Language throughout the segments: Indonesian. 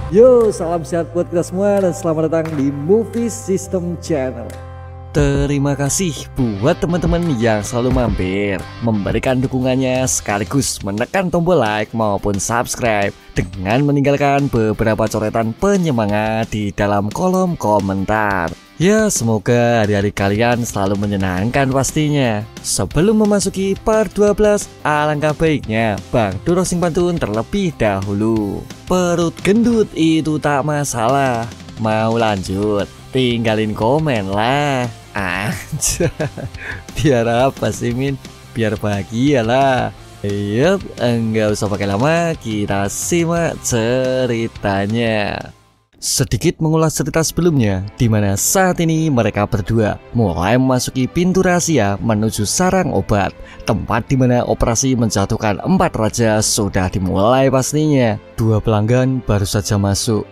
Yo, salam sehat buat kita semua dan selamat datang di Movie System Channel. Terima kasih buat teman-teman yang selalu mampir, memberikan dukungannya sekaligus menekan tombol like maupun subscribe dengan meninggalkan beberapa coretan penyemangat di dalam kolom komentar. Ya, semoga hari-hari kalian selalu menyenangkan pastinya. Sebelum memasuki part 12, alangkah baiknya Bang Doro Sing Pantun terlebih dahulu. Perut gendut itu tak masalah. Mau lanjut? Tinggalin komen lah. Aja. Biar apa sih Min? Biar bahagia lah. Yup, enggak usah pakai lama, kita simak ceritanya. Sedikit mengulas cerita sebelumnya, di mana saat ini mereka berdua mulai memasuki pintu rahasia menuju sarang obat, tempat di mana operasi menjatuhkan 4 raja sudah dimulai pastinya. 2 pelanggan baru saja masuk.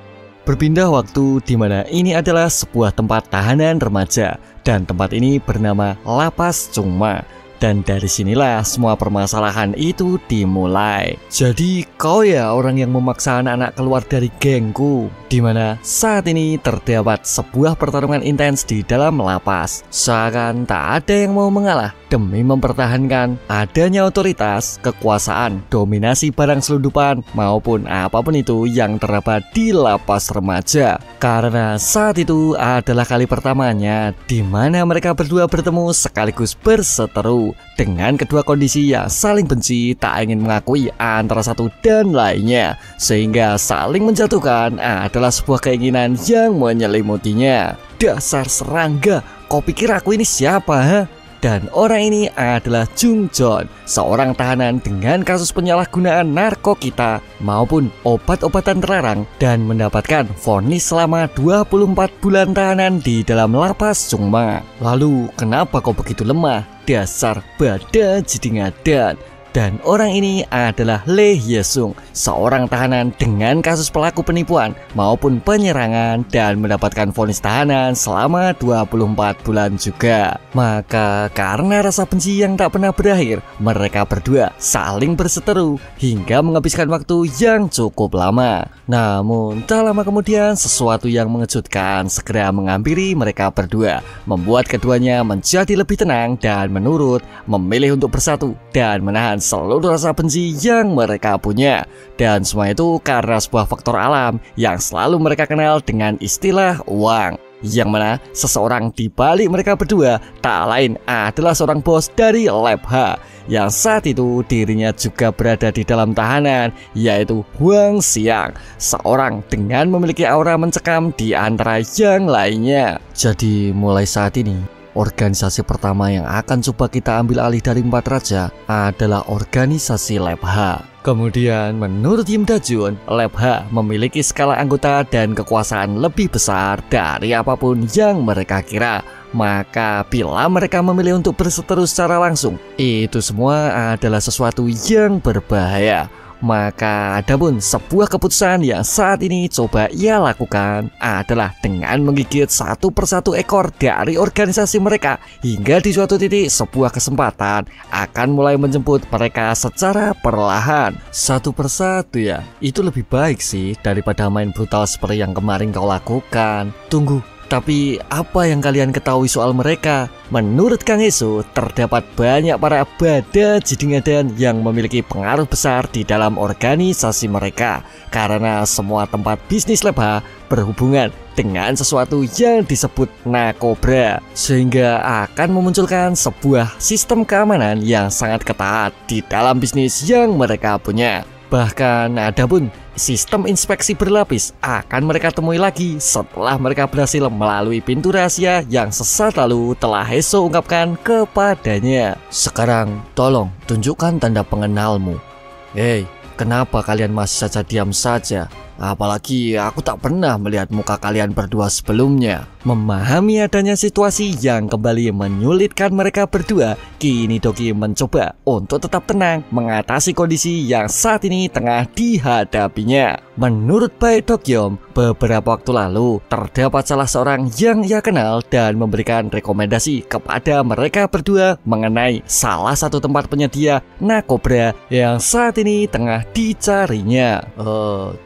Berpindah waktu di mana ini adalah sebuah tempat tahanan remaja dan tempat ini bernama Lapas Chungma. Dan dari sinilah semua permasalahan itu dimulai. Jadi kau ya orang yang memaksa anak-anak keluar dari gengku, di mana saat ini terdapat sebuah pertarungan intens di dalam lapas. Seakan tak ada yang mau mengalah demi mempertahankan adanya otoritas, kekuasaan, dominasi barang selundupan maupun apapun itu yang terdapat di lapas remaja. Karena saat itu adalah kali pertamanya di mana mereka berdua bertemu sekaligus berseteru dengan kedua kondisi yang saling benci, tak ingin mengakui antara satu dan lainnya, sehingga saling menjatuhkan adalah sebuah keinginan yang menyelimutinya. Dasar serangga, kau pikir aku ini siapa, ha? Dan orang ini adalah Jung Jon, seorang tahanan dengan kasus penyalahgunaan narkotika maupun obat-obatan terlarang dan mendapatkan vonis selama 24 bulan tahanan di dalam lapas Chungma. Lalu kenapa kau begitu lemah? Dasar bada jidingadan. Dan orang ini adalah Lee Hye-sung, seorang tahanan dengan kasus pelaku penipuan maupun penyerangan dan mendapatkan vonis tahanan selama 24 bulan juga. Maka karena rasa benci yang tak pernah berakhir, mereka berdua saling berseteru hingga menghabiskan waktu yang cukup lama. Namun tak lama kemudian sesuatu yang mengejutkan segera menghampiri mereka berdua, membuat keduanya menjadi lebih tenang dan menurut, memilih untuk bersatu dan menahan seluruh rasa benci yang mereka punya. Dan semua itu karena sebuah faktor alam yang selalu mereka kenal dengan istilah uang, yang mana seseorang di balik mereka berdua tak lain adalah seorang bos dari Lab H, yang saat itu dirinya juga berada di dalam tahanan, yaitu Huang Xiang, seorang dengan memiliki aura mencekam di antara yang lainnya. Jadi mulai saat ini, organisasi pertama yang akan coba kita ambil alih dari 4 raja adalah organisasi Lab H. Kemudian menurut Im Da-jun, Lab H memiliki skala anggota dan kekuasaan lebih besar dari apapun yang mereka kira. Maka bila mereka memilih untuk berseteru secara langsung, itu semua adalah sesuatu yang berbahaya. Maka adapun sebuah keputusan yang saat ini coba ia lakukan adalah dengan menggigit satu persatu ekor dari organisasi mereka, hingga di suatu titik sebuah kesempatan akan mulai menjemput mereka secara perlahan. Satu persatu ya, itu lebih baik sih daripada main brutal seperti yang kemarin kau lakukan. Tunggu, tapi apa yang kalian ketahui soal mereka? Menurut Kang Heso, terdapat banyak para bada jidingadan yang memiliki pengaruh besar di dalam organisasi mereka, karena semua tempat bisnis Lab H berhubungan dengan sesuatu yang disebut nakobra, sehingga akan memunculkan sebuah sistem keamanan yang sangat ketat di dalam bisnis yang mereka punya. Bahkan adapun sistem inspeksi berlapis akan mereka temui lagi setelah mereka berhasil melalui pintu rahasia yang sesaat lalu telah Heso ungkapkan kepadanya. Sekarang tolong tunjukkan tanda pengenalmu. Hei, kenapa kalian masih saja diam saja? Apalagi aku tak pernah melihat muka kalian berdua sebelumnya. Memahami adanya situasi yang kembali menyulitkan mereka berdua, kini Dogi mencoba untuk tetap tenang mengatasi kondisi yang saat ini tengah dihadapinya. Menurut Bae Dokyeom, beberapa waktu lalu terdapat salah seorang yang ia kenal dan memberikan rekomendasi kepada mereka berdua mengenai salah satu tempat penyedia Nakobra yang saat ini tengah dicarinya.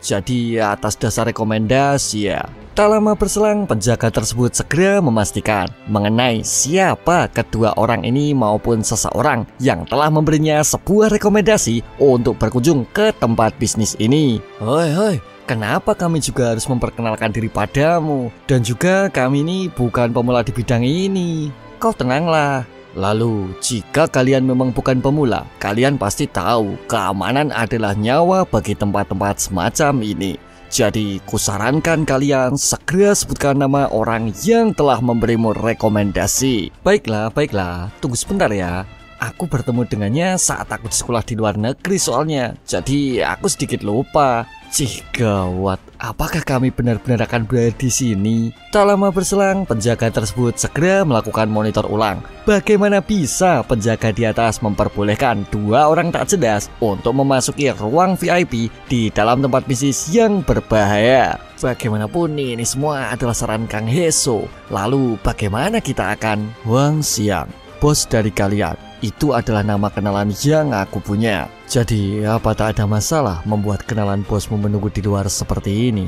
Jadi atas dasar rekomendasi ya. Tak lama berselang, penjaga tersebut segera memastikan mengenai siapa kedua orang ini maupun seseorang yang telah memberinya sebuah rekomendasi untuk berkunjung ke tempat bisnis ini. Hoi, kenapa kami juga harus memperkenalkan diri padamu? Dan juga kami ini bukan pemula di bidang ini. Kau tenanglah. Lalu, jika kalian memang bukan pemula, kalian pasti tahu keamanan adalah nyawa bagi tempat-tempat semacam ini. Jadi, kusarankan kalian segera sebutkan nama orang yang telah memberimu rekomendasi. Baiklah, tunggu sebentar ya. Aku bertemu dengannya saat aku di sekolah di luar negeri soalnya. Jadi, aku sedikit lupa. Cih, gawat. Apakah kami benar-benar akan berada di sini? Tak lama berselang, penjaga tersebut segera melakukan monitor ulang. Bagaimana bisa penjaga di atas memperbolehkan dua orang tak jelas untuk memasuki ruang VIP di dalam tempat bisnis yang berbahaya? Bagaimanapun ini semua adalah saran Kang Heso. Lalu bagaimana kita akan? Wang Xiang, bos dari kalian. Itu adalah nama kenalan yang aku punya. Jadi apa tak ada masalah membuat kenalan bosmu menunggu di luar seperti ini?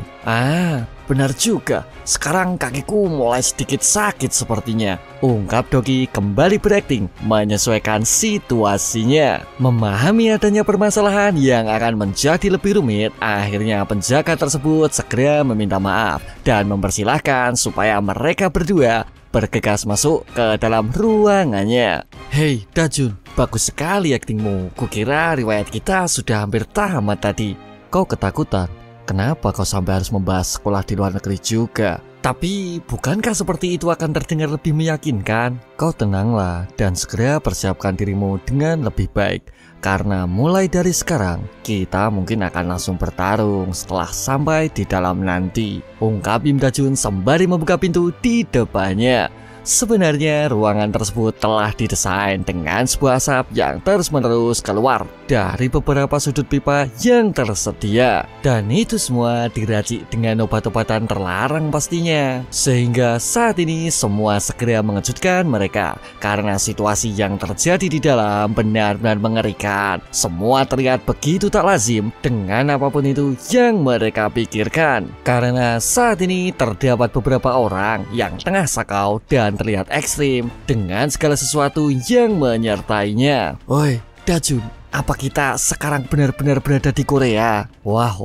Benar juga. Sekarang kakiku mulai sedikit sakit sepertinya. Ungkap Dogi kembali berakting menyesuaikan situasinya. Memahami adanya permasalahan yang akan menjadi lebih rumit, akhirnya penjaga tersebut segera meminta maaf dan mempersilahkan supaya mereka berdua bergegas masuk ke dalam ruangannya. Hei Dajun, bagus sekali aktingmu. Kukira riwayat kita sudah hampir tamat tadi. Kau ketakutan? Kenapa kau sampai harus membahas sekolah di luar negeri juga? Tapi bukankah seperti itu akan terdengar lebih meyakinkan? Kau tenanglah dan segera persiapkan dirimu dengan lebih baik. Karena mulai dari sekarang, kita mungkin akan langsung bertarung setelah sampai di dalam nanti. Ungkap Im Dajun sembari membuka pintu di depannya. Sebenarnya ruangan tersebut telah didesain dengan sebuah asap yang terus-menerus keluar dari beberapa sudut pipa yang tersedia. Dan itu semua diracik dengan obat-obatan terlarang pastinya. Sehingga saat ini semua segera mengejutkan mereka. Karena situasi yang terjadi di dalam benar-benar mengerikan. Semua terlihat begitu tak lazim dengan apapun itu yang mereka pikirkan. Karena saat ini terdapat beberapa orang yang tengah sakau dan terlihat ekstrim dengan segala sesuatu yang menyertainya. Woi, Dajun, apa kita sekarang benar-benar berada di Korea? Wah,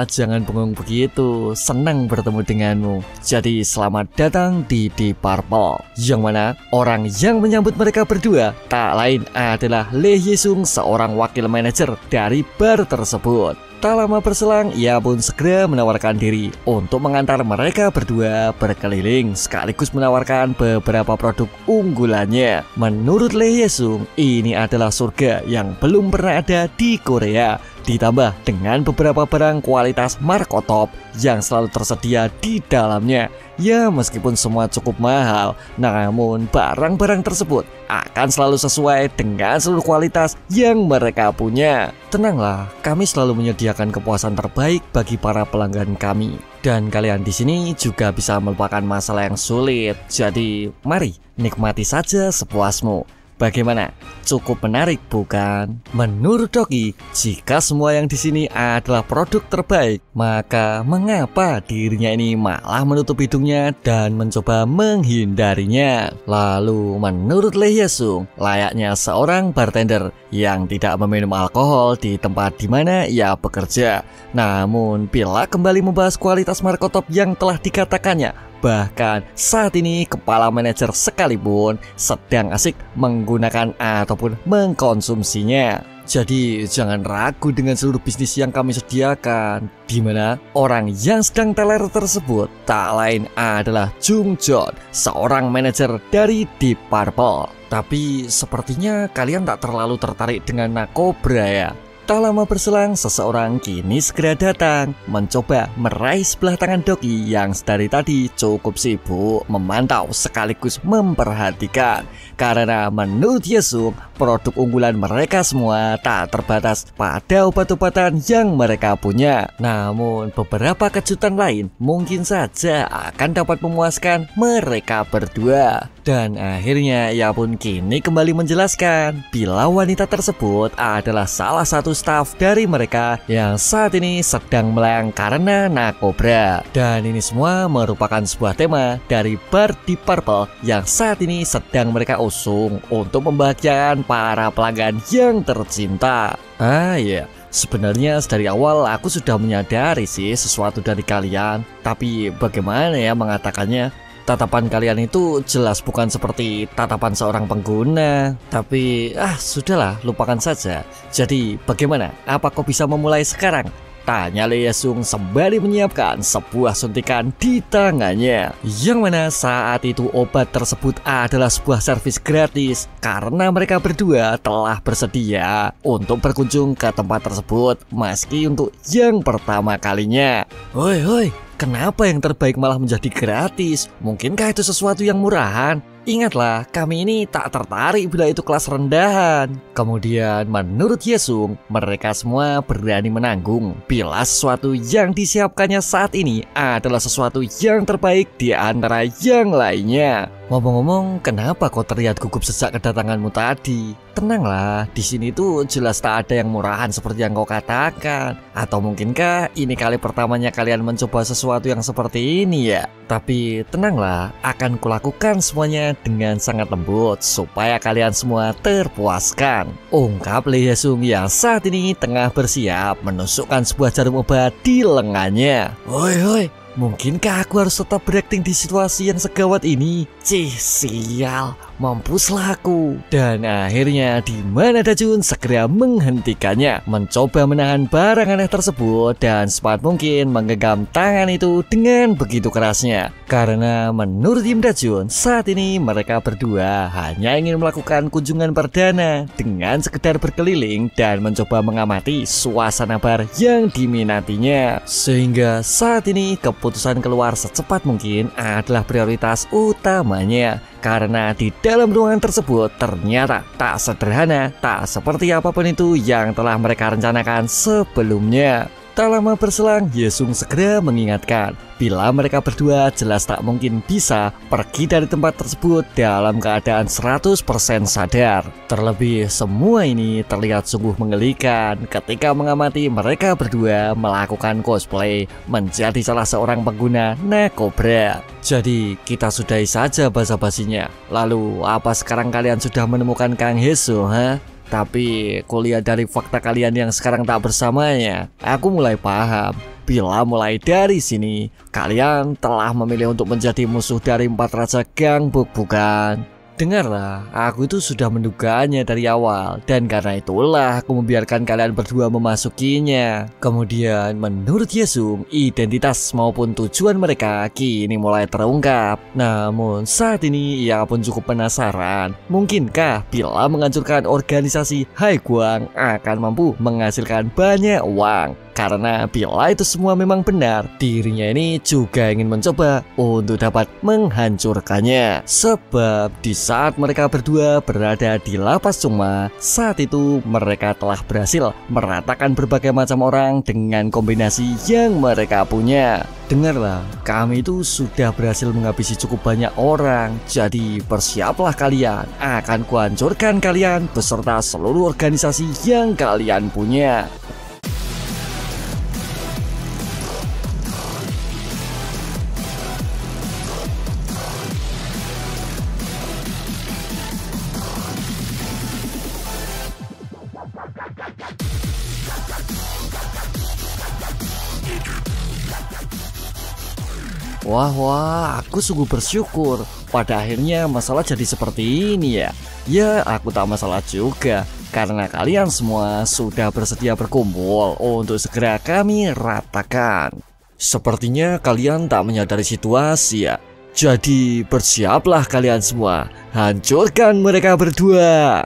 jangan bengong begitu. Senang bertemu denganmu. Jadi selamat datang di Deep Purple. Yang mana orang yang menyambut mereka berdua tak lain adalah Lee Hye-sung, seorang wakil manajer dari bar tersebut. Tak lama berselang, ia pun segera menawarkan diri untuk mengantar mereka berdua berkeliling sekaligus menawarkan beberapa produk unggulannya. Menurut Lee Hye-sung, ini adalah surga yang belum pernah ada di Korea. Ditambah dengan beberapa barang kualitas markotop yang selalu tersedia di dalamnya. Ya, meskipun semua cukup mahal, namun barang-barang tersebut akan selalu sesuai dengan seluruh kualitas yang mereka punya. Tenanglah, kami selalu menyediakan kepuasan terbaik bagi para pelanggan kami. Dan kalian di sini juga bisa melupakan masalah yang sulit. Jadi, mari nikmati saja sepuasmu. Bagaimana? Cukup menarik bukan? Menurut Dogi, jika semua yang di sini adalah produk terbaik, maka mengapa dirinya ini malah menutup hidungnya dan mencoba menghindarinya? Lalu menurut Lee Hye-sung, layaknya seorang bartender yang tidak meminum alkohol di tempat di mana ia bekerja. Namun bila kembali membahas kualitas markotop yang telah dikatakannya, bahkan saat ini kepala manajer sekalipun sedang asik menggunakan ataupun mengkonsumsinya. Jadi jangan ragu dengan seluruh bisnis yang kami sediakan, di mana orang yang sedang teler tersebut tak lain adalah Jung Jon, seorang manajer dari Deep Purple. Tapi sepertinya kalian tak terlalu tertarik dengan Nakobra ya? Tak lama berselang, seseorang kini segera datang, mencoba meraih sebelah tangan Doki yang dari tadi cukup sibuk memantau sekaligus memperhatikan. Karena menurut Yesung, produk unggulan mereka semua tak terbatas pada obat-obatan yang mereka punya. Namun beberapa kejutan lain mungkin saja akan dapat memuaskan mereka berdua. Dan akhirnya ia pun kini kembali menjelaskan bila wanita tersebut adalah salah satu staf dari mereka yang saat ini sedang melayang karena narkoba. Dan ini semua merupakan sebuah tema dari bar Deep Purple yang saat ini sedang mereka usung untuk membahagiakan para pelanggan yang tercinta. Sebenarnya dari awal aku sudah menyadari sih sesuatu dari kalian. Tapi bagaimana ya mengatakannya? Tatapan kalian itu jelas bukan seperti tatapan seorang pengguna. Tapi sudahlah, lupakan saja. Jadi bagaimana? Apa kau bisa memulai sekarang? Tanya Lee Yesung sembari menyiapkan sebuah suntikan di tangannya. Yang mana saat itu obat tersebut adalah sebuah servis gratis karena mereka berdua telah bersedia untuk berkunjung ke tempat tersebut meski untuk yang pertama kalinya. Hoi, kenapa yang terbaik malah menjadi gratis? Mungkinkah itu sesuatu yang murahan? Ingatlah, kami ini tak tertarik bila itu kelas rendahan. Kemudian menurut Yesung, mereka semua berani menanggung bila sesuatu yang disiapkannya saat ini adalah sesuatu yang terbaik di antara yang lainnya. Ngomong-ngomong, kenapa kau terlihat gugup sejak kedatanganmu tadi? Tenanglah, di sini tuh jelas tak ada yang murahan seperti yang kau katakan. Atau mungkinkah ini kali pertamanya kalian mencoba sesuatu yang seperti ini ya? Tapi tenanglah, akan kulakukan semuanya dengan sangat lembut supaya kalian semua terpuaskan. Ungkap Lee Yesung yang saat ini tengah bersiap menusukkan sebuah jarum obat di lengannya. Hoi, mungkinkah aku harus tetap berakting di situasi yang segawat ini? Sial, mampuslah aku. Dan akhirnya di mana Dajun segera menghentikannya, mencoba menahan barang aneh tersebut dan sempat mungkin menggenggam tangan itu dengan begitu kerasnya. Karena menurut Im Dajun, saat ini mereka berdua hanya ingin melakukan kunjungan perdana dengan sekedar berkeliling dan mencoba mengamati suasana bar yang diminatinya. Sehingga saat ini keputusan keluar secepat mungkin adalah prioritas utamanya. Karena di dalam ruangan tersebut ternyata tak sederhana, tak seperti apapun itu yang telah mereka rencanakan sebelumnya. Tak lama berselang, Yesung segera mengingatkan bila mereka berdua jelas tak mungkin bisa pergi dari tempat tersebut dalam keadaan 100% sadar. Terlebih semua ini terlihat sungguh menggelikan ketika mengamati mereka berdua melakukan cosplay menjadi salah seorang pengguna narkoba. Jadi kita sudahi saja basa-basinya. Lalu apa sekarang kalian sudah menemukan Kang Heso, Tapi kuliah dari fakta kalian yang sekarang tak bersamanya, aku mulai paham bila mulai dari sini kalian telah memilih untuk menjadi musuh dari 4 raja Gangbuk, bukan? Dengarlah, aku itu sudah menduganya dari awal dan karena itulah aku membiarkan kalian berdua memasukinya. Kemudian menurut Yesung, identitas maupun tujuan mereka kini mulai terungkap. Namun saat ini ia pun cukup penasaran, mungkinkah bila menghancurkan organisasi Haiguang akan mampu menghasilkan banyak uang? Karena bila itu semua memang benar, dirinya ini juga ingin mencoba untuk dapat menghancurkannya. Sebab di saat mereka berdua berada di lapas Chungma, saat itu mereka telah berhasil meratakan berbagai macam orang dengan kombinasi yang mereka punya. Dengarlah, kami itu sudah berhasil menghabisi cukup banyak orang. Jadi bersiaplah kalian, akan kuhancurkan kalian beserta seluruh organisasi yang kalian punya. Wah, aku sungguh bersyukur. Pada akhirnya masalah jadi seperti ini ya. Ya, aku tak masalah juga. Karena kalian semua sudah bersedia berkumpul untuk segera kami ratakan. Sepertinya kalian tak menyadari situasi ya. Jadi bersiaplah kalian semua. Hancurkan mereka berdua.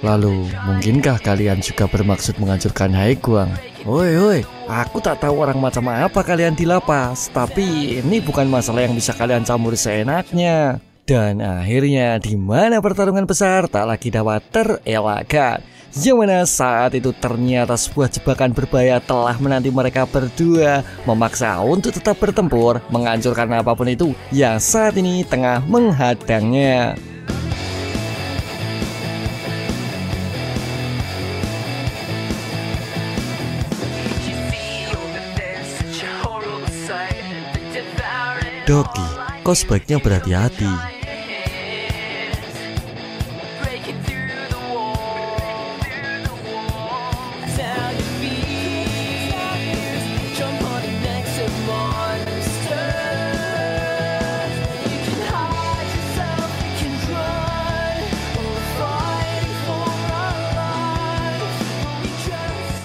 Lalu, mungkinkah kalian juga bermaksud menghancurkan Haiguang? Woi, aku tak tahu orang macam apa kalian di lapas, tapi ini bukan masalah yang bisa kalian campuri seenaknya. Dan akhirnya, di mana pertarungan besar tak lagi dapat terelakkan. Yang mana saat itu ternyata sebuah jebakan berbahaya telah menanti mereka berdua, memaksa untuk tetap bertempur, menghancurkan apapun itu yang saat ini tengah menghadangnya. Doki, kau sebaiknya berhati-hati.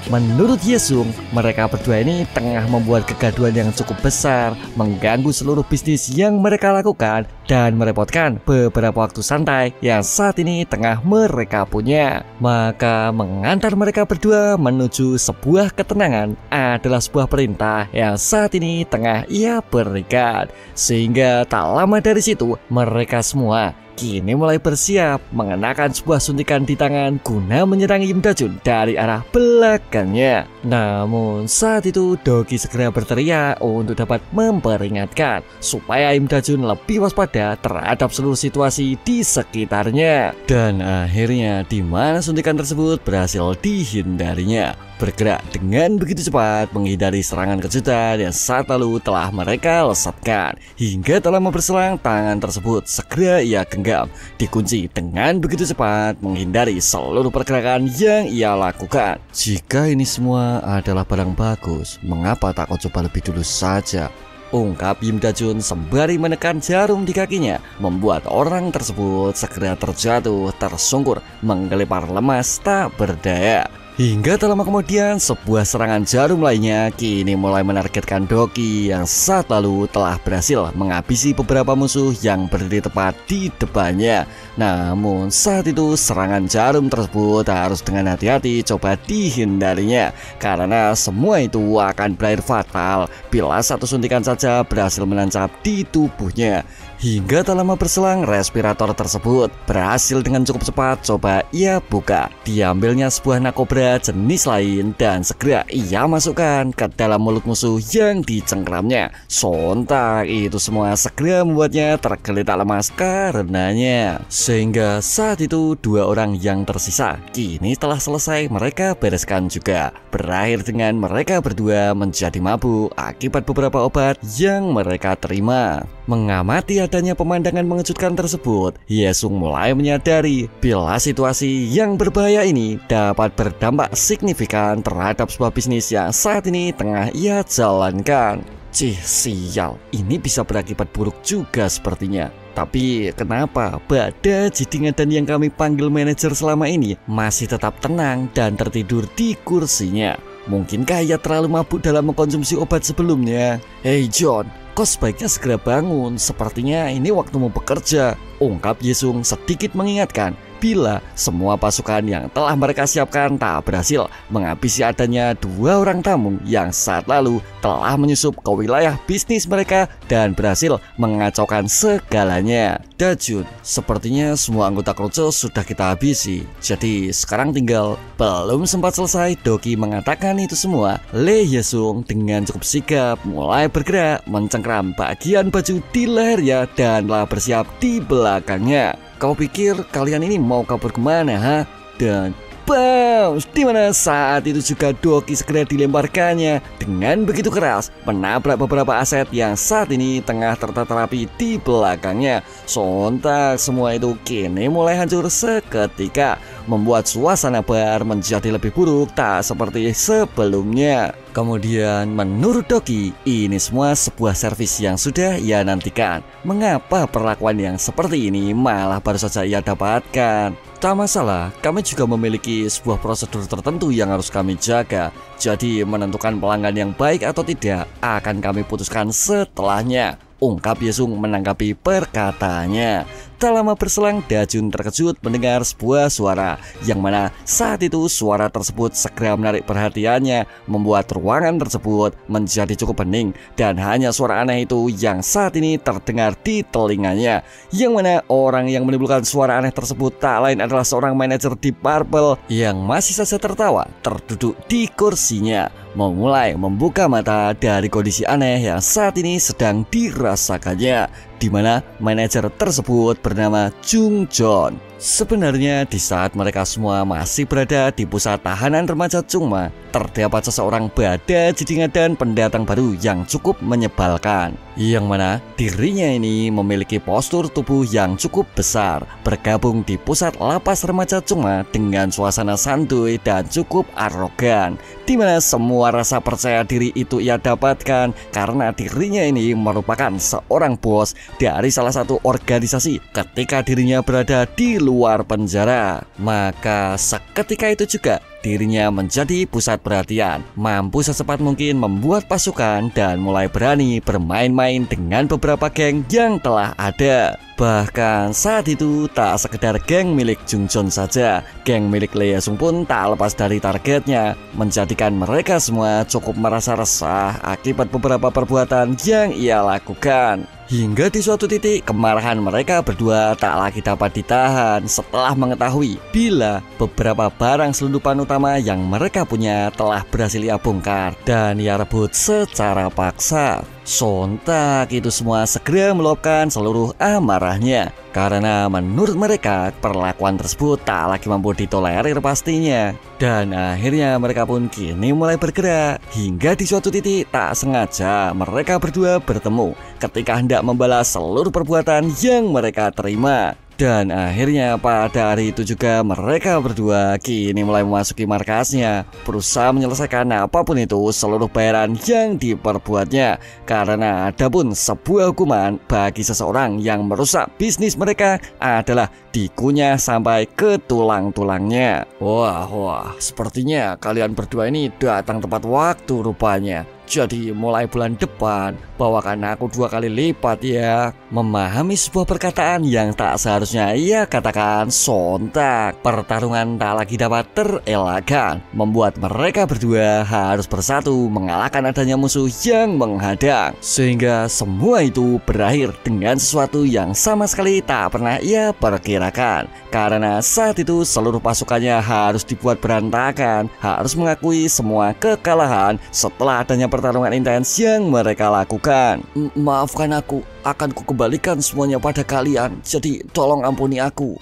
Menurut Yesung, mereka berdua ini tengah membuat kegaduhan yang cukup besar, mengganggu seluruh bisnis yang mereka lakukan, dan merepotkan beberapa waktu santai yang saat ini tengah mereka punya. Maka mengantar mereka berdua menuju sebuah ketenangan adalah sebuah perintah yang saat ini tengah ia berikan. Sehingga tak lama dari situ, mereka semua kini mulai bersiap mengenakan sebuah suntikan di tangan guna menyerang Im Da-jun dari arah belakangnya. Namun saat itu Doki segera berteriak untuk dapat memperingatkan supaya Im Da-jun lebih waspada terhadap seluruh situasi di sekitarnya. Dan akhirnya di mana suntikan tersebut berhasil dihindarinya, bergerak dengan begitu cepat menghindari serangan kejutan yang saat lalu telah mereka lesatkan. Hingga tak lama berselang, tangan tersebut segera ia genggam, dikunci dengan begitu cepat menghindari seluruh pergerakan yang ia lakukan. Jika ini semua adalah barang bagus, mengapa tak kau coba lebih dulu saja? Ungkap Im Da-jun sembari menekan jarum di kakinya, membuat orang tersebut segera terjatuh tersungkur, menggelepar lemas tak berdaya. Hingga tak lama kemudian, sebuah serangan jarum lainnya kini mulai menargetkan Doki yang saat lalu telah berhasil menghabisi beberapa musuh yang berdiri tepat di depannya. Namun saat itu serangan jarum tersebut harus dengan hati-hati coba dihindarinya, karena semua itu akan berakhir fatal bila satu suntikan saja berhasil menancap di tubuhnya. Hingga tak lama berselang, respirator tersebut berhasil dengan cukup cepat coba ia buka. Diambilnya sebuah nakobra jenis lain dan segera ia masukkan ke dalam mulut musuh yang dicengkramnya. Sontak itu semua segera membuatnya tergeletak lemas karenanya. Sehingga saat itu dua orang yang tersisa kini telah selesai mereka bereskan juga, berakhir dengan mereka berdua menjadi mabuk akibat beberapa obat yang mereka terima. Mengamati adanya pemandangan mengejutkan tersebut, Yesung mulai menyadari bila situasi yang berbahaya ini dapat berdampak signifikan terhadap sebuah bisnis yang saat ini tengah ia jalankan. Cih, sial, ini bisa berakibat buruk juga sepertinya. Tapi kenapa Bada Jidingan dan yang kami panggil manajer selama ini masih tetap tenang dan tertidur di kursinya? Mungkinkah ia terlalu mabuk dalam mengkonsumsi obat sebelumnya? Hey John, kau sebaiknya segera bangun, sepertinya ini waktumu bekerja, ungkap Yesung sedikit mengingatkan bila semua pasukan yang telah mereka siapkan tak berhasil menghabisi adanya dua orang tamu yang saat lalu telah menyusup ke wilayah bisnis mereka dan berhasil mengacaukan segalanya. Da-jun, sepertinya semua anggota Kroco sudah kita habisi, jadi sekarang tinggal. Belum sempat selesai Doki mengatakan itu semua, Lee Yesung dengan cukup sigap mulai bergerak mencengkram bagian baju di lehernya dan telah bersiap di belakangnya. Kau pikir kalian ini mau kabur kemana, ha? Dan bam! Dimana saat itu juga Doki segera dilemparkannya dengan begitu keras, menabrak beberapa aset yang saat ini tengah tertata rapi di belakangnya. Sontak semua itu kini mulai hancur seketika, membuat suasana bar menjadi lebih buruk tak seperti sebelumnya. Kemudian menurut Doki, ini semua sebuah servis yang sudah ia nantikan. Mengapa perlakuan yang seperti ini malah baru saja ia dapatkan? Tak masalah, kami juga memiliki sebuah prosedur tertentu yang harus kami jaga. Jadi menentukan pelanggan yang baik atau tidak akan kami putuskan setelahnya, ungkap Yesung menanggapi perkataannya. Tak lama berselang, Dajun terkejut mendengar sebuah suara, yang mana saat itu suara tersebut segera menarik perhatiannya, membuat ruangan tersebut menjadi cukup hening. Dan hanya suara aneh itu yang saat ini terdengar di telinganya, yang mana orang yang menimbulkan suara aneh tersebut tak lain adalah seorang manajer Deep Purple yang masih saja tertawa terduduk di kursinya, memulai membuka mata dari kondisi aneh yang saat ini sedang dirasakannya, di mana manajer tersebut bernama Jung Jon. Sebenarnya di saat mereka semua masih berada di pusat tahanan remaja Chungma, terdapat seseorang bada jidingan dan pendatang baru yang cukup menyebalkan, yang mana dirinya ini memiliki postur tubuh yang cukup besar, bergabung di pusat lapas remaja Chungma dengan suasana santuy dan cukup arogan, di mana semua rasa percaya diri itu ia dapatkan karena dirinya ini merupakan seorang bos dari salah satu organisasi ketika dirinya berada di luar penjara. Maka seketika itu juga dirinya menjadi pusat perhatian, mampu secepat mungkin membuat pasukan dan mulai berani bermain-main dengan beberapa geng yang telah ada. Bahkan saat itu tak sekedar geng milik Jung Jon saja, geng milik Lee Sung pun tak lepas dari targetnya, menjadikan mereka semua cukup merasa resah akibat beberapa perbuatan yang ia lakukan. Hingga di suatu titik kemarahan mereka berdua tak lagi dapat ditahan setelah mengetahui bila beberapa barang selundupan utama yang mereka punya telah berhasil ia bongkar dan ia rebut secara paksa. Sontak itu semua segera meluapkan seluruh amarahnya, karena menurut mereka perlakuan tersebut tak lagi mampu ditolerir pastinya. Dan akhirnya mereka pun kini mulai bergerak, hingga di suatu titik tak sengaja mereka berdua bertemu ketika hendak membalas seluruh perbuatan yang mereka terima. Dan akhirnya pada hari itu juga mereka berdua kini mulai memasuki markasnya, berusaha menyelesaikan apapun itu seluruh bayaran yang diperbuatnya, karena ada pun sebuah hukuman bagi seseorang yang merusak bisnis mereka adalah dikunyah sampai ke tulang-tulangnya. Wah, sepertinya kalian berdua ini datang tepat waktu rupanya. Jadi mulai bulan depan bawakan aku 2 kali lipat ya. Memahami sebuah perkataan yang tak seharusnya ia katakan, sontak pertarungan tak lagi dapat terelakkan, membuat mereka berdua harus bersatu mengalahkan adanya musuh yang menghadang. Sehingga semua itu berakhir dengan sesuatu yang sama sekali tak pernah ia perkirakan, karena saat itu seluruh pasukannya harus dibuat berantakan, harus mengakui semua kekalahan setelah adanya pertarungan intens yang mereka lakukan. Maafkan aku, akan kukembalikan semuanya pada kalian. Jadi tolong ampuni aku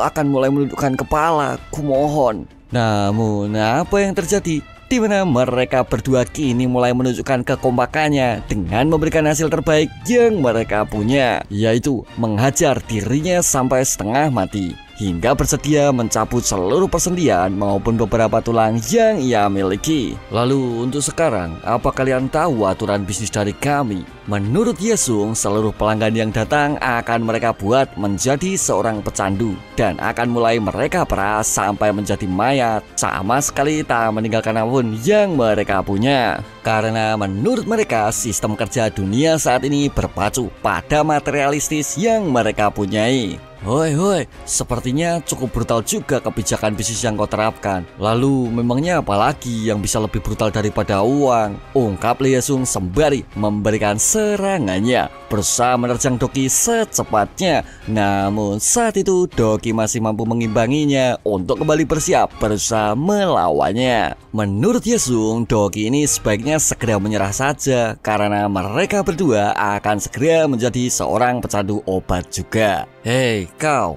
akan mulai menundukkan kepala, kumohon. Namun apa yang terjadi? Di mana mereka berdua kini mulai menunjukkan kekompakannya dengan memberikan hasil terbaik yang mereka punya, yaitu menghajar dirinya sampai setengah mati, hingga bersedia mencabut seluruh persendian maupun beberapa tulang yang ia miliki. Lalu untuk sekarang, apa kalian tahu aturan bisnis dari kami? Menurut Yesung, seluruh pelanggan yang datang akan mereka buat menjadi seorang pecandu, dan akan mulai mereka peras sampai menjadi mayat, sama sekali tak meninggalkan apapun yang mereka punya. Karena menurut mereka sistem kerja dunia saat ini berpacu pada materialistis yang mereka punyai. Hoi, sepertinya cukup brutal juga kebijakan bisnis yang kau terapkan. Lalu memangnya apalagi yang bisa lebih brutal daripada uang? Ungkap Lee Sung sembari memberikan serangannya, berusaha menerjang Doki secepatnya. Namun saat itu Doki masih mampu mengimbanginya untuk kembali bersiap berusaha melawannya. Menurut Yesung, Doki ini sebaiknya segera menyerah saja, karena mereka berdua akan segera menjadi seorang pecandu obat juga. Hei kau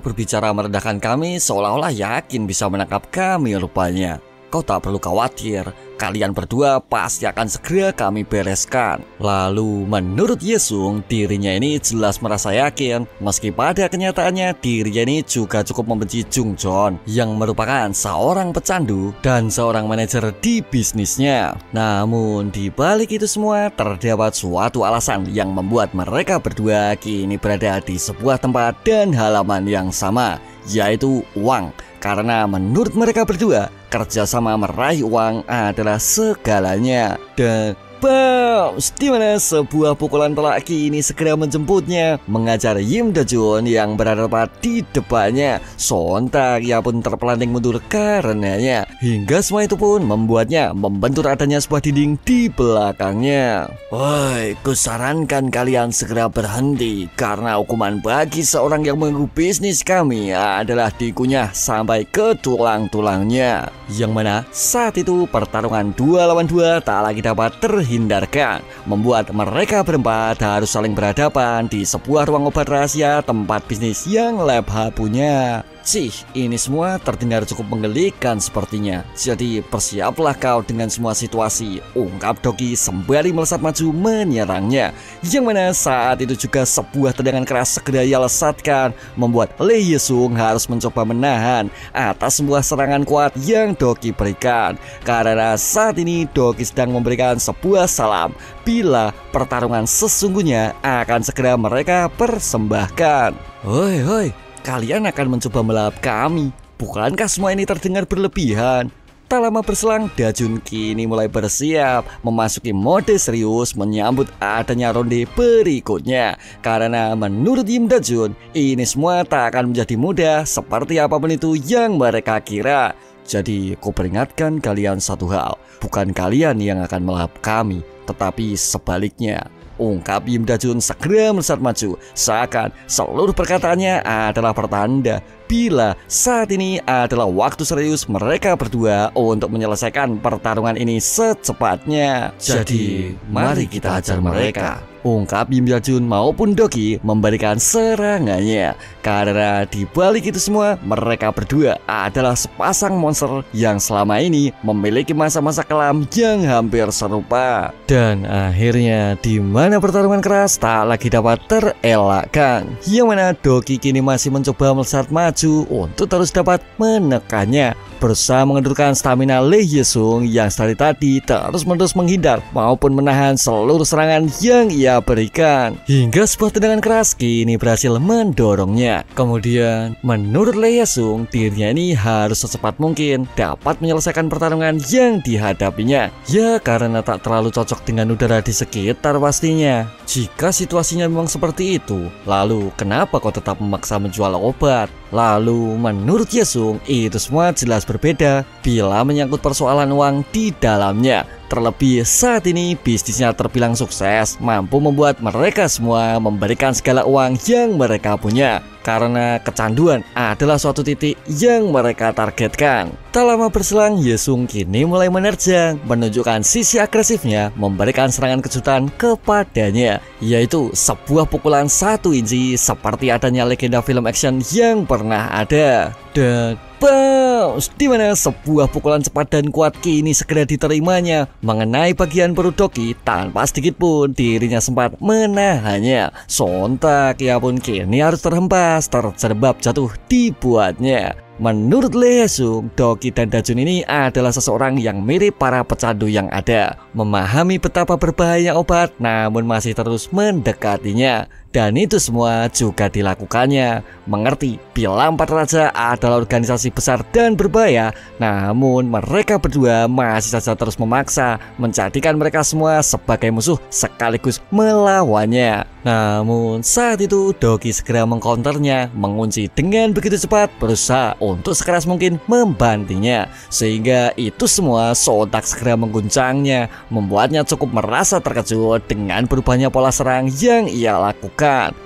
berbicara merendahkan kami seolah-olah yakin bisa menangkap kami rupanya. Kau tak perlu khawatir, kalian berdua pasti akan segera kami bereskan. Lalu menurut Yesung, dirinya ini jelas merasa yakin, meski pada kenyataannya dirinya ini juga cukup membenci Jung Jon, yang merupakan seorang pecandu dan seorang manajer di bisnisnya. Namun di balik itu semua terdapat suatu alasan yang membuat mereka berdua kini berada di sebuah tempat dan halaman yang sama, yaitu uang. Karena menurut mereka berdua, kerjasama meraih uang adalah segalanya. Dan Bounce, di mana sebuah pukulan telak kini segera menjemputnya, mengajar Im Da-jun yang berada tepat di depannya. Sontak ia pun terpelanting mundur karenanya, hingga semua itu pun membuatnya membentur adanya sebuah dinding di belakangnya. Woi, kusarankan kalian segera berhenti, karena hukuman bagi seorang yang mengganggu bisnis kami adalah dikunyah sampai ke tulang-tulangnya. Yang mana saat itu pertarungan 2 lawan 2 tak lagi dapat terhindarkan, membuat mereka berempat harus saling berhadapan di sebuah ruang obat rahasia tempat bisnis yang Lab-Ha punya. Sih, ini semua terdengar cukup menggelikan sepertinya. Jadi persiaplah kau dengan semua situasi, ungkap Doki sembari melesat maju menyerangnya. Yang mana saat itu juga sebuah tendangan keras segera ia lesatkan, membuat Lee Hye-sung harus mencoba menahan atas sebuah serangan kuat yang Doki berikan. Karena saat ini Doki sedang memberikan sebuah salam bila pertarungan sesungguhnya akan segera mereka persembahkan. Hoi hoi, kalian akan mencoba melahap kami. Bukankah semua ini terdengar berlebihan? Tak lama berselang, Da-jun kini mulai bersiap memasuki mode serius menyambut adanya ronde berikutnya. Karena menurut Im Da-jun, ini semua tak akan menjadi mudah seperti apapun itu yang mereka kira. Jadi, ku peringatkan kalian satu hal, bukan kalian yang akan melahap kami, tetapi sebaliknya. Ungkap Im Da-jun segera melesat maju, seakan seluruh perkataannya adalah pertanda bila saat ini adalah waktu serius mereka berdua untuk menyelesaikan pertarungan ini secepatnya. Jadi, mari kita ajar mereka, ungkap Im Da-jun maupun Doki memberikan serangannya. Karena di balik itu semua, mereka berdua adalah sepasang monster yang selama ini memiliki masa-masa kelam yang hampir serupa. Dan akhirnya di mana pertarungan keras tak lagi dapat terelakkan, yang mana Doki kini masih mencoba melesat maju untuk terus dapat menekannya, berusaha mengendurkan stamina Lee Hye-sung yang dari tadi terus-menerus menghindar maupun menahan seluruh serangan yang ia berikan, hingga sebuah tendangan keras kini berhasil mendorongnya. Kemudian menurut Lee Hye-sung, dirinya ini harus secepat mungkin dapat menyelesaikan pertarungan yang dihadapinya, ya karena tak terlalu cocok dengan udara di sekitar pastinya. Jika situasinya memang seperti itu, lalu kenapa kau tetap memaksa menjual obat? Lalu menurut Hye-sung, itu semua jelas berbeda bila menyangkut persoalan uang di dalamnya. Terlebih saat ini bisnisnya terbilang sukses, mampu membuat mereka semua memberikan segala uang yang mereka punya. Karena kecanduan adalah suatu titik yang mereka targetkan. Tak lama berselang, Hye-sung kini mulai menerjang, menunjukkan sisi agresifnya, memberikan serangan kejutan kepadanya, yaitu sebuah pukulan 1 inci seperti adanya legenda film action yang pernah ada. Dan bounce, di mana sebuah pukulan cepat dan kuat kini segera diterimanya mengenai bagian perut Doki tanpa sedikit pun dirinya sempat menahannya. Sontak ia pun kini harus terhempas, terjerembab jatuh dibuatnya. Menurut Lee Hye-sung, Doki dan Da-jun ini adalah seseorang yang mirip para pecandu yang ada, memahami betapa berbahaya obat namun masih terus mendekatinya. Dan itu semua juga dilakukannya, mengerti bila Empat Raja adalah organisasi besar dan berbahaya, namun mereka berdua masih saja terus memaksa menjadikan mereka semua sebagai musuh sekaligus melawannya. Namun saat itu Doki segera mengcounternya, mengunci dengan begitu cepat, berusaha untuk sekeras mungkin membantinya, sehingga itu semua sontak segera mengguncangnya, membuatnya cukup merasa terkejut dengan berubahnya pola serang yang ia lakukan.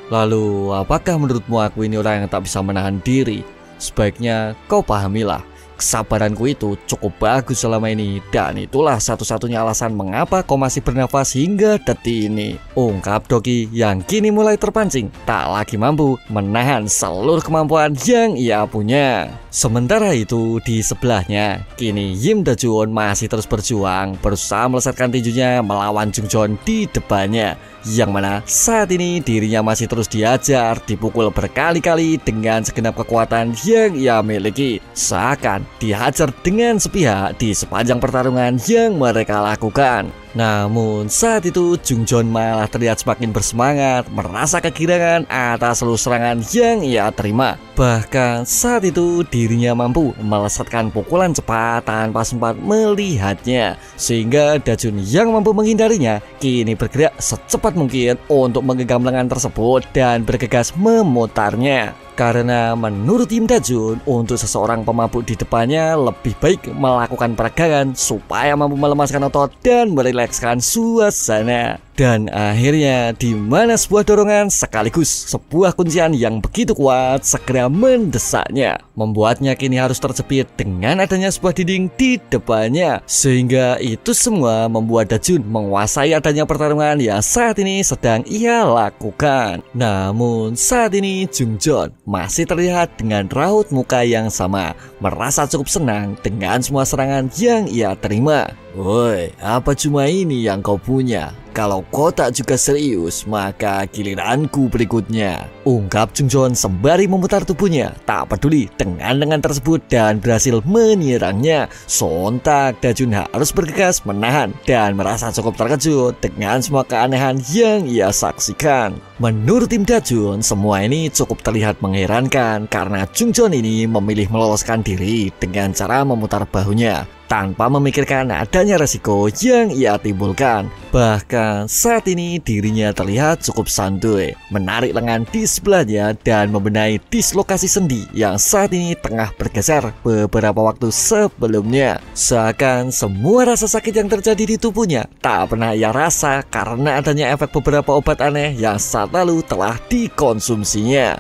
Lalu, apakah menurutmu aku ini orang yang tak bisa menahan diri? Sebaiknya kau pahamilah, kesabaranku itu cukup bagus selama ini, dan itulah satu-satunya alasan mengapa kau masih bernafas hingga detik ini, ungkap Doki yang kini mulai terpancing, tak lagi mampu menahan seluruh kemampuan yang ia punya. Sementara itu di sebelahnya, kini Im Da-jun masih terus berjuang, berusaha melesatkan tinjunya melawan Jung Joon di depannya, yang mana saat ini dirinya masih terus diajar, dipukul berkali-kali dengan segenap kekuatan yang ia miliki, seakan dihajar dengan sepihak di sepanjang pertarungan yang mereka lakukan. Namun saat itu Jungjon malah terlihat semakin bersemangat, merasa kegirangan atas seluruh serangan yang ia terima. Bahkan saat itu dirinya mampu melesatkan pukulan cepat tanpa sempat melihatnya, sehingga Dajun yang mampu menghindarinya kini bergerak secepat mungkin untuk menggenggam lengan tersebut dan bergegas memutarnya. Karena menurut Im Dajun, untuk seseorang pemabuk di depannya lebih baik melakukan peregangan supaya mampu melemaskan otot dan merilekskan suasana. Dan akhirnya di mana sebuah dorongan sekaligus sebuah kuncian yang begitu kuat segera mendesaknya, membuatnya kini harus terjepit dengan adanya sebuah dinding di depannya. Sehingga itu semua membuat Dajun menguasai adanya pertarungan yang saat ini sedang ia lakukan. Namun saat ini Jungjon masih terlihat dengan raut muka yang sama, merasa cukup senang dengan semua serangan yang ia terima. Woi, apa cuma ini yang kau punya? Kalau kau tak juga serius, maka giliranku berikutnya, ungkap Jungjon sembari memutar tubuhnya, tak peduli dengan lengan tersebut dan berhasil menyerangnya. Sontak Dajun harus bergegas menahan dan merasa cukup terkejut dengan semua keanehan yang ia saksikan. Menurut tim Dajun, semua ini cukup terlihat mengherankan karena Jungjon ini memilih meloloskan diri dengan cara memutar bahunya tanpa memikirkan adanya resiko yang ia timbulkan. Bahkan saat ini dirinya terlihat cukup santuy, menarik lengan di sebelahnya dan membenahi dislokasi sendi yang saat ini tengah bergeser beberapa waktu sebelumnya. Seakan semua rasa sakit yang terjadi di tubuhnya tak pernah ia rasa karena adanya efek beberapa obat aneh yang saat lalu telah dikonsumsinya.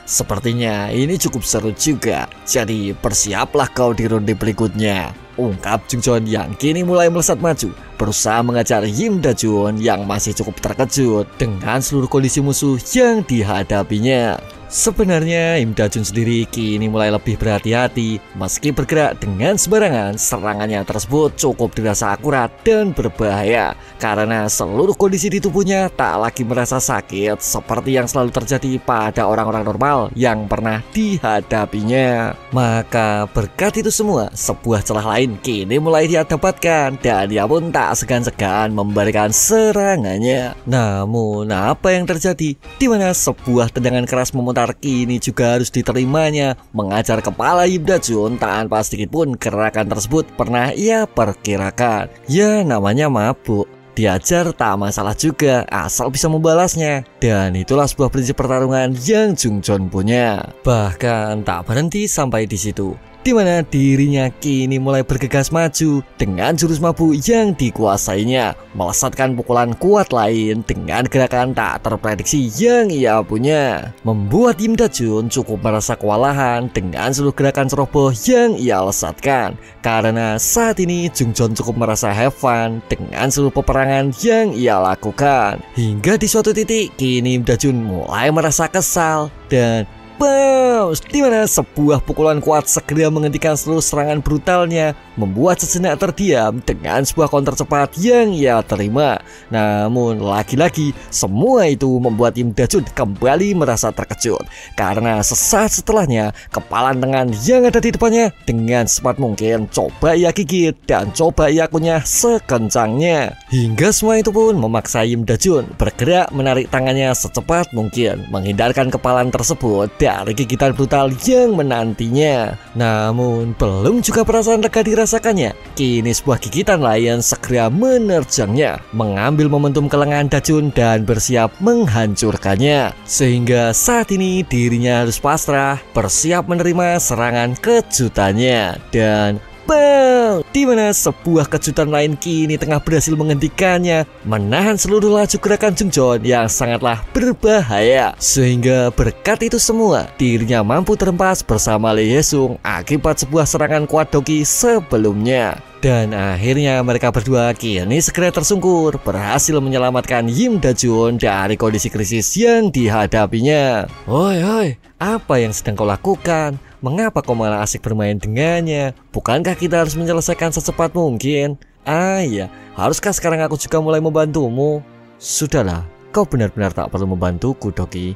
Sepertinya ini cukup seru juga, jadi persiaplah kau di ronde berikutnya, ungkap Jungjon yang kini mulai melesat maju, berusaha mengejar Im Dajun yang masih cukup terkejut dengan seluruh kondisi musuh yang dihadapinya. Sebenarnya Im Dajun sendiri kini mulai lebih berhati-hati. Meski bergerak dengan sembarangan, serangannya tersebut cukup dirasa akurat dan berbahaya karena seluruh kondisi di tubuhnya tak lagi merasa sakit seperti yang selalu terjadi pada orang-orang normal yang pernah dihadapinya. Maka berkat itu semua, sebuah celah lain kini mulai dia dapatkan dan dia pun tak segan-segan memberikan serangannya. Namun apa yang terjadi? Di mana sebuah tendangan keras kini juga harus diterimanya, mengajar kepala Im Dajun tanpa sedikit pun gerakan tersebut pernah ia perkirakan. Ya namanya mabuk, diajar tak masalah juga asal bisa membalasnya. Dan itulah sebuah prinsip pertarungan yang Jungjon punya. Bahkan tak berhenti sampai di situ, di mana dirinya kini mulai bergegas maju dengan jurus mabuk yang dikuasainya, melesatkan pukulan kuat lain dengan gerakan tak terprediksi yang ia punya, membuat Im Dajun cukup merasa kewalahan dengan seluruh gerakan ceroboh yang ia lesatkan. Karena saat ini Jungjon cukup merasa have fun dengan seluruh peperangan yang ia lakukan. Hingga di suatu titik kini Im Dajun mulai merasa kesal dan di mana sebuah pukulan kuat segera menghentikan seluruh serangan brutalnya, membuat sejenak terdiam dengan sebuah counter cepat yang ia terima. Namun lagi-lagi semua itu membuat Im Dajun kembali merasa terkejut karena sesaat setelahnya kepala lengan yang ada di depannya dengan secepat mungkin coba ia gigit dan coba ia kunyah sekencangnya. Hingga semua itu pun memaksa Im Dajun bergerak menarik tangannya secepat mungkin, menghindarkan kepalan tersebut dari gigitan brutal yang menantinya. Namun belum juga perasaan lega dirasakannya, kini sebuah gigitan lain segera menerjangnya, mengambil momentum ke lengan Dajun dan bersiap menghancurkannya. Sehingga saat ini dirinya harus pasrah, bersiap menerima serangan kejutannya. Dan di mana sebuah kejutan lain kini tengah berhasil menghentikannya, menahan seluruh laju gerakan Jungjon yang sangatlah berbahaya. Sehingga berkat itu semua, dirinya mampu terhempas bersama Lee Hae-sung akibat sebuah serangan kuat Doki sebelumnya. Dan akhirnya mereka berdua kini segera tersungkur, berhasil menyelamatkan Im Dajun dari kondisi krisis yang dihadapinya. Hoi, apa yang sedang kau lakukan? Mengapa kau malah asik bermain dengannya? Bukankah kita harus menyelesaikan secepat mungkin? Iya, haruskah sekarang aku juga mulai membantumu? Sudahlah, kau benar-benar tak perlu membantuku, Doki.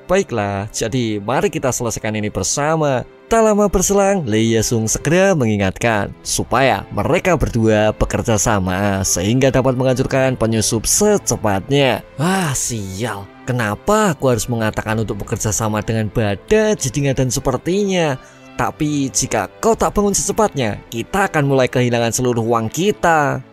Baiklah, jadi mari kita selesaikan ini bersama. Tak lama berselang, Lee Hyesung segera mengingatkan supaya mereka berdua bekerja sama sehingga dapat menghancurkan penyusup secepatnya. Sial. Kenapa aku harus mengatakan untuk bekerja sama dengan Bada, Jidinga dan sepertinya? Tapi jika kau tak bangun secepatnya, kita akan mulai kehilangan seluruh uang kita.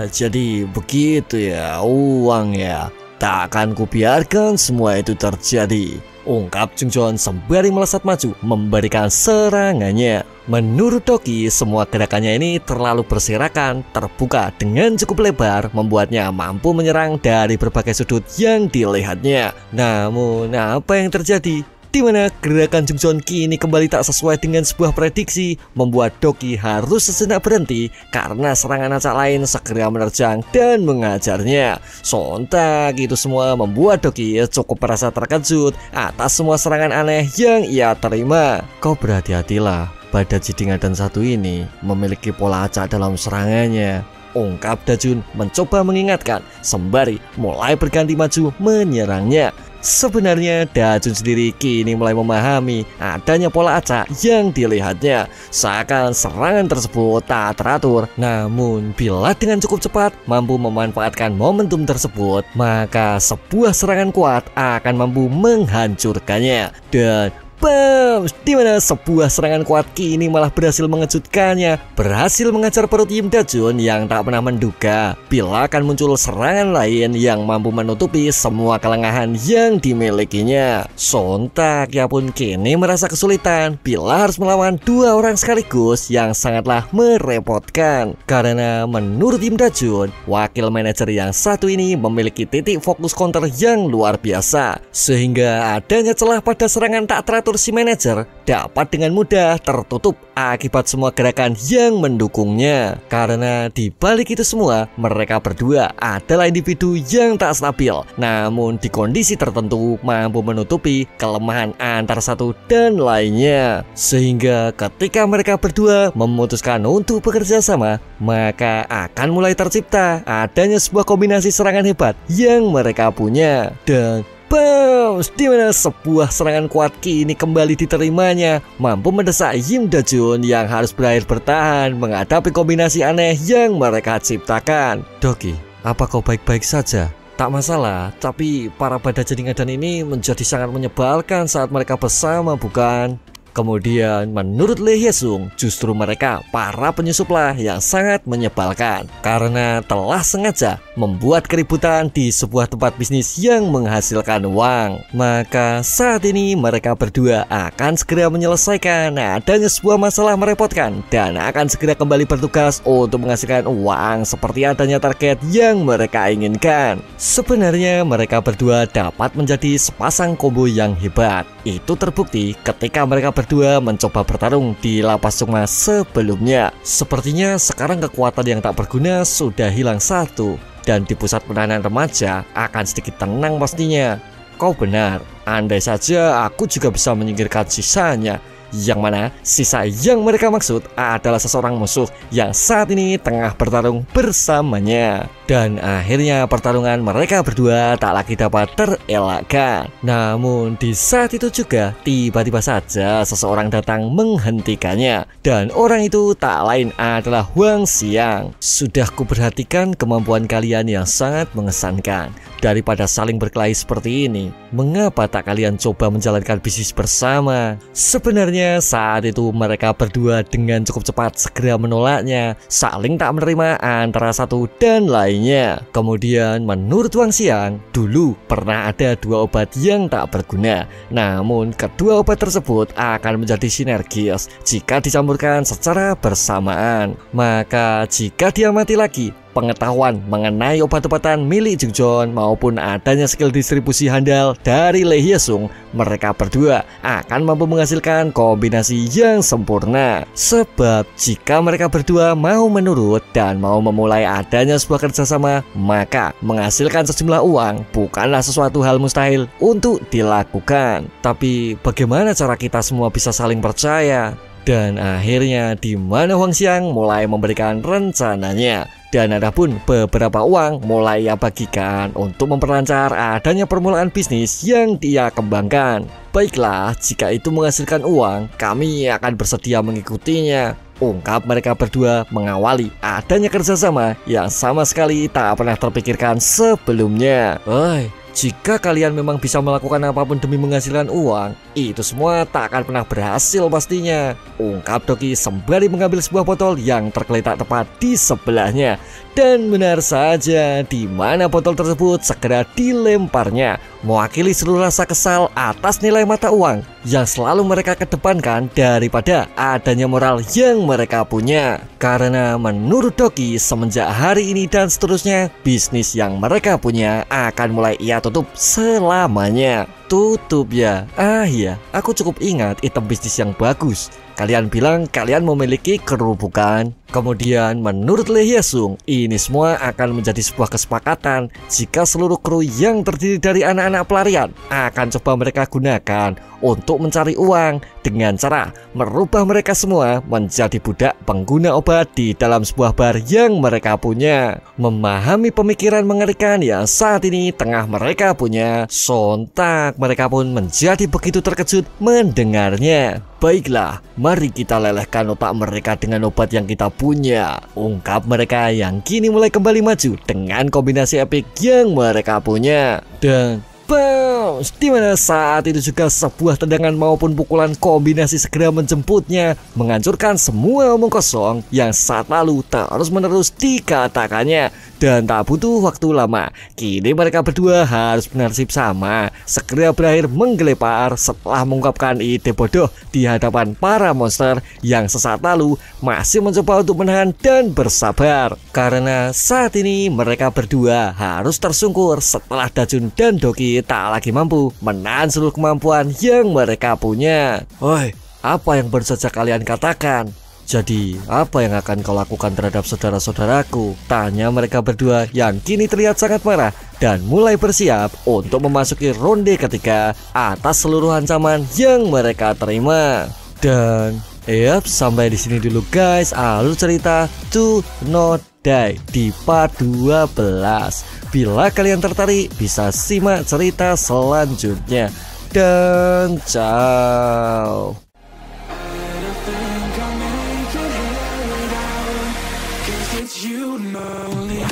Jadi begitu ya, uang ya. Tak akan kubiarkan semua itu terjadi, ungkap Jungjoon sembari melesat maju memberikan serangannya. Menurut Doki, semua gerakannya ini terlalu berserakan, terbuka dengan cukup lebar, membuatnya mampu menyerang dari berbagai sudut yang dilihatnya. Namun apa yang terjadi? Di mana gerakan Jungjoon kini kembali tak sesuai dengan sebuah prediksi, membuat Doki harus sejenak berhenti karena serangan acak lain segera menerjang dan mengajarnya. Sontak itu semua membuat Doki cukup merasa terkejut atas semua serangan aneh yang ia terima. Kau berhati-hatilah, Bada, Jidinga dan satu ini memiliki pola acak dalam serangannya, ungkap Dajun mencoba mengingatkan sembari mulai berganti maju menyerangnya. Sebenarnya Dajun sendiri kini mulai memahami adanya pola acak yang dilihatnya, seakan serangan tersebut tak teratur. Namun bila dengan cukup cepat mampu memanfaatkan momentum tersebut, maka sebuah serangan kuat akan mampu menghancurkannya. Dan bam! Dimana sebuah serangan kuat kini malah berhasil mengejutkannya, berhasil mengajar perut Yim Dajun yang tak pernah menduga bila akan muncul serangan lain yang mampu menutupi semua kelengahan yang dimilikinya. Sontak ia pun kini merasa kesulitan bila harus melawan dua orang sekaligus yang sangatlah merepotkan. Karena menurut Yim Dajun, wakil manajer yang satu ini memiliki titik fokus counter yang luar biasa, sehingga adanya celah pada serangan tak teratur si manajer dapat dengan mudah tertutup akibat semua gerakan yang mendukungnya. Karena di balik itu semua, mereka berdua adalah individu yang tak stabil, namun di kondisi tertentu mampu menutupi kelemahan antara satu dan lainnya. Sehingga ketika mereka berdua memutuskan untuk bekerja sama, maka akan mulai tercipta adanya sebuah kombinasi serangan hebat yang mereka punya. Dan bam! Dimana sebuah serangan kuat kini kembali diterimanya, mampu mendesak Yim Dajun yang harus berakhir bertahan menghadapi kombinasi aneh yang mereka ciptakan. Doki, apa kau baik-baik saja? Tak masalah, tapi para Bada, Jidinga dan ini menjadi sangat menyebalkan saat mereka bersama, bukan? Kemudian menurut Lee Hyesung, justru mereka para penyusuplah yang sangat menyebalkan karena telah sengaja membuat keributan di sebuah tempat bisnis yang menghasilkan uang. Maka saat ini mereka berdua akan segera menyelesaikan adanya sebuah masalah merepotkan dan akan segera kembali bertugas untuk menghasilkan uang seperti adanya target yang mereka inginkan. Sebenarnya mereka berdua dapat menjadi sepasang combo yang hebat. Itu terbukti ketika mereka berdua mencoba bertarung di lapas Sukma sebelumnya. Sepertinya sekarang kekuatan yang tak berguna sudah hilang satu, dan di pusat penahanan remaja akan sedikit tenang pastinya. Kau benar, andai saja aku juga bisa menyingkirkan sisanya. Yang mana sisa yang mereka maksud adalah seseorang musuh yang saat ini tengah bertarung bersamanya. Dan akhirnya pertarungan mereka berdua tak lagi dapat terelakkan. Namun di saat itu juga tiba-tiba saja seseorang datang menghentikannya. Dan orang itu tak lain adalah Huang Xiang. Sudah kuperhatikan kemampuan kalian yang sangat mengesankan. Daripada saling berkelahi seperti ini, mengapa tak kalian coba menjalankan bisnis bersama? Sebenarnya saat itu mereka berdua dengan cukup cepat segera menolaknya, saling tak menerima antara satu dan lainnya. Kemudian menurut Huang Xiang, dulu pernah ada dua obat yang tak berguna, namun kedua obat tersebut akan menjadi sinergis jika dicampurkan secara bersamaan. Maka jika dia mati lagi, pengetahuan mengenai obat-obatan milik Jungjoon maupun adanya skill distribusi handal dari Lee Hyesung, mereka berdua akan mampu menghasilkan kombinasi yang sempurna. Sebab jika mereka berdua mau menurut dan mau memulai adanya sebuah kerjasama, maka menghasilkan sejumlah uang bukanlah sesuatu hal mustahil untuk dilakukan. Tapi bagaimana cara kita semua bisa saling percaya? Dan akhirnya di mana Huang Xiang mulai memberikan rencananya. Dan ada pun beberapa uang mulai ia bagikan untuk memperlancar adanya permulaan bisnis yang dia kembangkan. Baiklah, jika itu menghasilkan uang, kami akan bersedia mengikutinya, ungkap mereka berdua mengawali adanya kerjasama yang sama sekali tak pernah terpikirkan sebelumnya. Jika kalian memang bisa melakukan apapun demi menghasilkan uang, itu semua tak akan pernah berhasil pastinya, ungkap Doki sembari mengambil sebuah botol yang tergeletak tepat di sebelahnya. Dan benar saja, di mana botol tersebut segera dilemparnya, mewakili seluruh rasa kesal atas nilai mata uang yang selalu mereka kedepankan daripada adanya moral yang mereka punya. Karena menurut Doki, semenjak hari ini dan seterusnya, bisnis yang mereka punya akan mulai ia tutup selamanya. Tutup ya? Ah iya, aku cukup ingat item bisnis yang bagus. Kalian bilang kalian memiliki kru bukan? Kemudian menurut Lee Hyesung, ini semua akan menjadi sebuah kesepakatan jika seluruh kru yang terdiri dari anak-anak pelarian akan coba mereka gunakan untuk mencari uang dengan cara merubah mereka semua menjadi budak pengguna obat di dalam sebuah bar yang mereka punya. Memahami pemikiran mengerikan yang saat ini tengah mereka punya, sontak mereka pun menjadi begitu terkejut mendengarnya. Baiklah, mari kita lelehkan otak mereka dengan obat yang kita punya, ungkap mereka yang kini mulai kembali maju dengan kombinasi epic yang mereka punya. Dan bounce, dimana saat itu juga sebuah tendangan maupun pukulan kombinasi segera menjemputnya, menghancurkan semua omong kosong yang saat lalu terus menerus dikatakannya. Dan tak butuh waktu lama, kini mereka berdua harus bernasib sama, segera berakhir menggelepar setelah mengungkapkan ide bodoh di hadapan para monster yang sesaat lalu masih mencoba untuk menahan dan bersabar. Karena saat ini mereka berdua harus tersungkur setelah Dajun dan Doki tak lagi mampu menahan seluruh kemampuan yang mereka punya. Oi, apa yang baru saja kalian katakan? Jadi, apa yang akan kau lakukan terhadap saudara-saudaraku? Tanya mereka berdua yang kini terlihat sangat marah dan mulai bersiap untuk memasuki ronde ketiga atas seluruh ancaman yang mereka terima. Dan, sampai di sini dulu guys alur cerita To Not Die di part 12. Bila kalian tertarik, bisa simak cerita selanjutnya. Dan ciao. You know it.